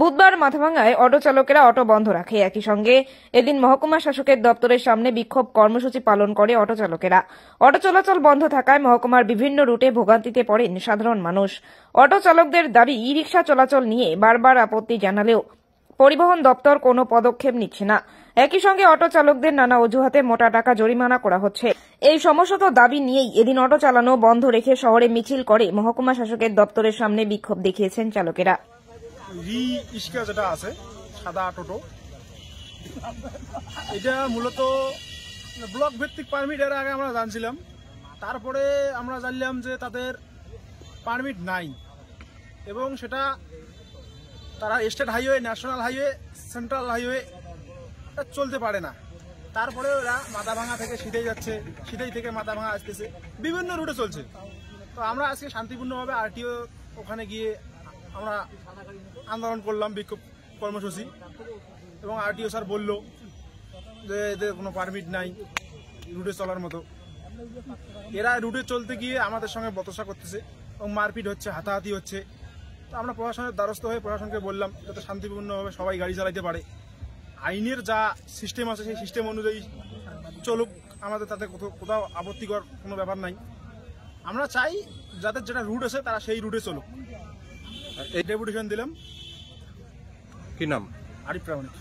বুধবার মাথাভাঙ্গায় auto চালকেরা auto বন্ধ রাখে। একই সঙ্গে এদিন মহকুমা শাসকের দপ্তরের সামনে বিক্ষোভ কর্মসূচি পালন করে অটো চালকেরা। অটো চলাচল বন্ধ থাকায় মহকুমার বিভিন্ন রুটে ভোগান্তিতে পড়েন সাধারণ মানুষ। অটো চালকদের দাবি, ই রিক্সা চলাচল নিয়ে বারবার আপত্তি জানালেও পরিবহন দপ্তর কোনো পদক্ষেপ নিচ্ছে না। একই সঙ্গে অটো চালকদের নানা অজুহাতে মোটা টাকা জরিমানা করা হচ্ছে। এই সমস্ত দাবি নিয়েই এদিন অটো চালানো বন্ধ রেখে শহরে মিছিল করে মহকুমা শাসকের দপ্তরের সামনে বিক্ষোভ দেখিয়েছেন চালকেরা। রিক্সা যেটা আছে সাদা টোটো, এটা মূলত ব্লক ভিত্তিক পারমিট। এর আগে আমরা জানছিলাম, তারপরে আমরা জানলাম যে তাদের পারমিট নাই এবং সেটা তারা state highway, national highway, central highway চলতে পারে না। তারপরে ওরা মাথাভাঙা থেকে সিধেই যাচ্ছে, সিধেই থেকে মাথাভাঙা আসতেছে, বিভিন্ন রুটে চলছে। তো আমরা আজকে শান্তিপূর্ণভাবে আরটিও ওখানে গিয়ে আমরা আন্দোলন করলাম, বিক্ষোভ কর্মসূচি, এবং আরটিও স্যার বলল যে এদের কোনো পারমিট নাই রুটে চলার মতো। এরা রুটে চলতে গিয়ে আমাদের সঙ্গে বতসা করতেছে এবং মারপিট হচ্ছে, হাতাহাতি হচ্ছে। তো আমরা প্রশাসনের দ্বারস্থ হয়ে প্রশাসনকে বললাম যাতে শান্তিপূর্ণভাবে সবাই গাড়ি চালাতে পারে, আইনের যা সিস্টেম আছে সেই সিস্টেম অনুযায়ী চলুক, আমাদের তাতে কোথাও আপত্তিকর কোনো ব্যাপার নাই। আমরা চাই যাদের যেটা রুট আছে তারা সেই রুটে চলুক। এই ডেপুটেশন দিলাম। কি নাম? আরিফ প্রামাণিক।